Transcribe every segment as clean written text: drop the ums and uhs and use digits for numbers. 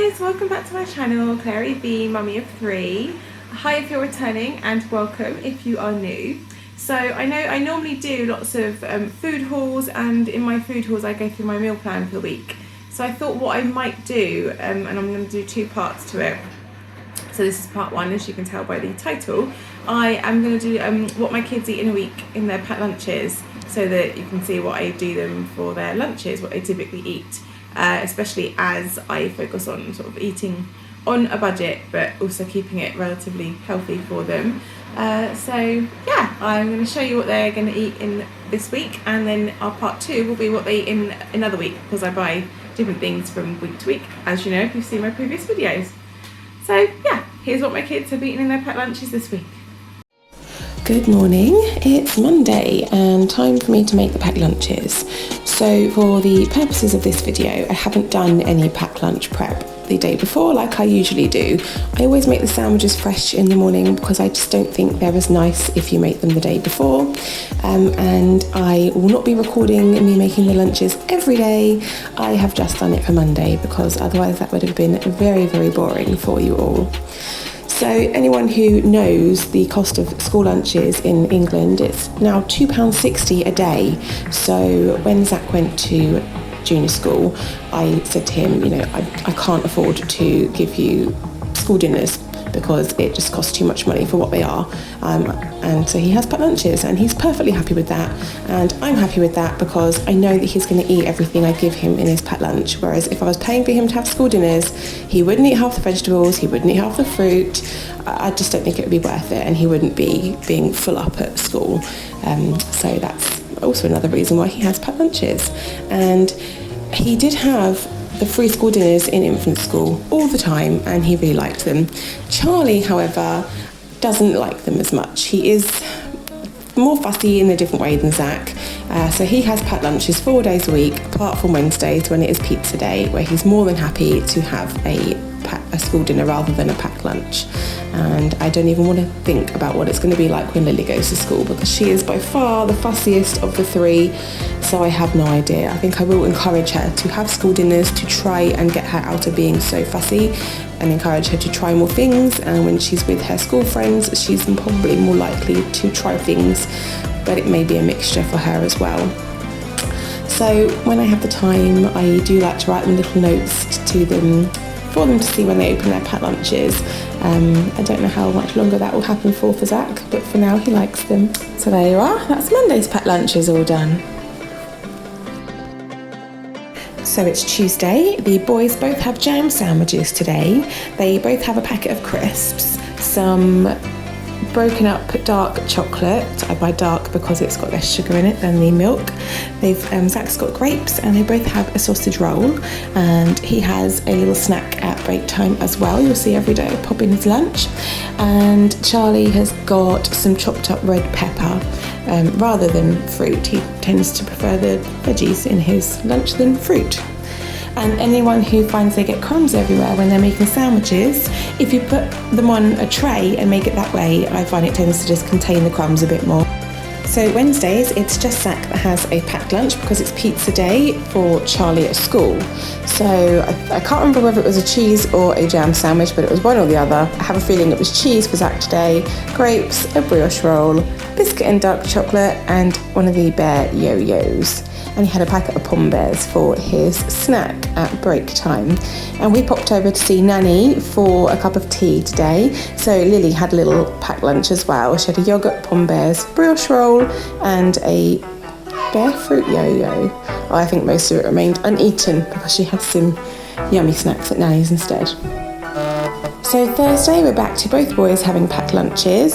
guys, welcome back to my channel, Clary V, mummy of 3. Hi if you're returning and welcome if you are new. So I know I normally do lots of food hauls, and in my food hauls I go through my meal plan for the week. So I thought what I might do, and I'm going to do 2 parts to it. So this is part 1, as you can tell by the title. I am going to do what my kids eat in a week in their packed lunches, so that you can see what I do them for their lunches, what they typically eat. Especially as I focus on sort of eating on a budget but also keeping it relatively healthy for them. So yeah, I'm going to show you what they're going to eat in this week, and then our part 2 will be what they eat in another week, because I buy different things from week to week, as you know if you've seen my previous videos. So yeah, here's what my kids have eaten in their packed lunches this week. Good morning, it's Monday and time for me to make the packed lunches. So for the purposes of this video, I haven't done any packed lunch prep the day before like I usually do. I always make the sandwiches fresh in the morning because I just don't think they're as nice if you make them the day before. And I will not be recording me making the lunches every day. I have just done it for Monday because otherwise that would have been very, very boring for you all. So anyone who knows the cost of school lunches in England, it's now £2.60 a day. So when Zach went to junior school, I said to him, you know, I can't afford to give you school dinners because it just costs too much money for what they are. And so he has packed lunches and he's perfectly happy with that. And I'm happy with that because I know that he's going to eat everything I give him in his packed lunch. Whereas if I was paying for him to have school dinners, he wouldn't eat half the vegetables, he wouldn't eat half the fruit. I just don't think it would be worth it, and he wouldn't be being full up at school. So that's also another reason why he has packed lunches. And he did have the free school dinners in infant school all the time, and he really liked them. Charlie, however, doesn't like them as much. He is more fussy in a different way than Zach. So he has packed lunches 4 days a week, apart from Wednesdays when it is pizza day, where he's more than happy to have a school dinner rather than a packed lunch. And I don't even want to think about what it's going to be like when Lily goes to school, because she is by far the fussiest of the 3, so I have no idea. I think I will encourage her to have school dinners to try and get her out of being so fussy, and encourage her to try more things, and when she's with her school friends she's probably more likely to try things, but it may be a mixture for her as well. So when I have the time, I do like to write them little notes to them for them to see when they open their packed lunches. I don't know how much longer that will happen for Zach, but for now he likes them. So there you are, that's Monday's packed lunches all done. So it's Tuesday, the boys both have jam sandwiches today. They both have a packet of crisps, some broken up dark chocolate. I buy dark because it's got less sugar in it than the milk. Zach's got grapes, and they both have a sausage roll, and he has a little snack at break time as well. You'll see every day I pop in his lunch. And Charlie has got some chopped up red pepper rather than fruit. He tends to prefer the veggies in his lunch than fruit. And anyone who finds they get crumbs everywhere when they're making sandwiches, if you put them on a tray and make it that way, I find it tends to just contain the crumbs a bit more. So Wednesdays, it's just Zach that has a packed lunch because it's pizza day for Charlie at school. So I can't remember whether it was a cheese or a jam sandwich, but it was one or the other. I have a feeling it was cheese for Zach today, grapes, a brioche roll, biscuit and dark chocolate, and one of the bear yo-yos. And he had a packet of Pom Bears for his snack at break time. And we popped over to see Nanny for a cup of tea today. So Lily had a little packed lunch as well. She had a yoghurt, Pom Bears, brioche roll, and a bear fruit yo-yo. Oh, I think most of it remained uneaten because she had some yummy snacks at Nanny's instead. So Thursday, we're back to both boys having packed lunches.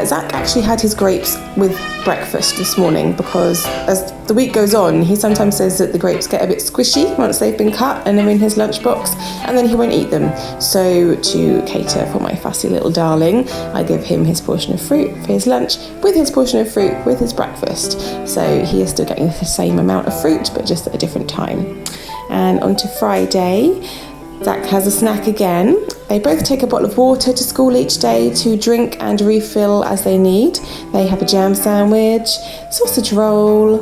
Zach actually had his grapes with breakfast this morning because as the week goes on, he sometimes says that the grapes get a bit squishy once they've been cut and they're in his lunchbox, and then he won't eat them. So to cater for my fussy little darling, I give him his portion of fruit for his lunch with his portion of fruit with his breakfast. So he is still getting the same amount of fruit, but just at a different time. And on to Friday, Zach has a snack again. They both take a bottle of water to school each day to drink and refill as they need. They have a jam sandwich, sausage roll,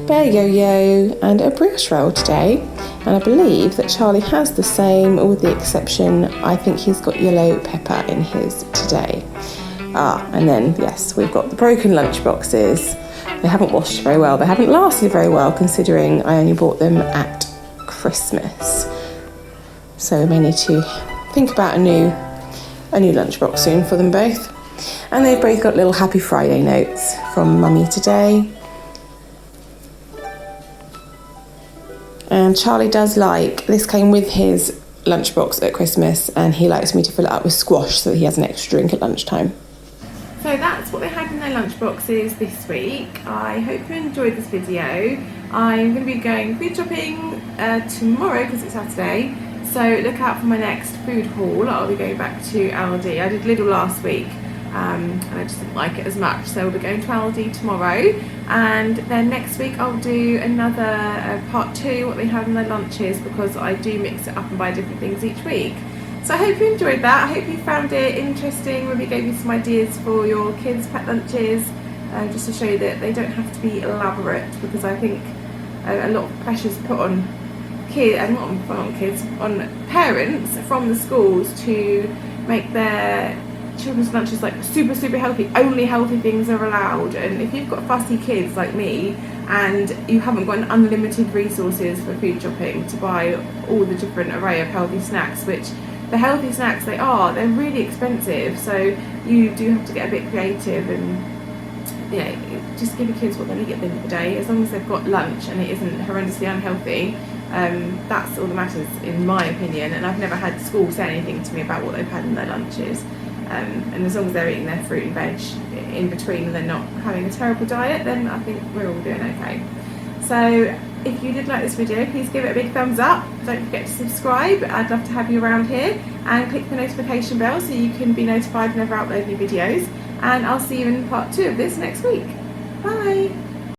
bear yo-yo and a brioche roll today, and I believe that Charlie has the same, with the exception I think he's got yellow pepper in his today. And then yes, we've got the broken lunch boxes. They haven't washed very well, they haven't lasted very well considering I only bought them at Christmas, so we may need to think about a new lunchbox soon for them both. And they've both got little Happy Friday notes from Mummy today. And Charlie does like, this came with his lunchbox at Christmas, and he likes me to fill it up with squash so that he has an extra drink at lunchtime. So that's what they had in their lunchboxes this week. I hope you enjoyed this video. I'm going to be going food shopping tomorrow because it's Saturday. So look out for my next food haul. I'll be going back to Aldi. I did Lidl last week and I just didn't like it as much. So we'll be going to Aldi tomorrow. And then next week I'll do another part 2, what they have in their lunches, because I do mix it up and buy different things each week. So I hope you enjoyed that. I hope you found it interesting. Maybe gave you some ideas for your kids' pet lunches, just to show you that they don't have to be elaborate, because I think a lot of pressure's put on kids, and not on kids, on parents from the schools to make their children's lunches like super healthy. Only healthy things are allowed. And if you've got fussy kids like me and you haven't got unlimited resources for food shopping to buy all the different array of healthy snacks, which the healthy snacks they're really expensive, so you do have to get a bit creative and just give your kids what they need at the end of the day. As long as they've got lunch and it isn't horrendously unhealthy, that's all that matters in my opinion. And I've never had school say anything to me about what they've had in their lunches, and as long as they're eating their fruit and veg in between and they're not having a terrible diet, then I think we're all doing okay. So if you did like this video, please give it a big thumbs up. Don't forget to subscribe. I'd love to have you around here, and click the notification bell so you can be notified whenever I upload new videos. And I'll see you in part 2 of this next week. Bye.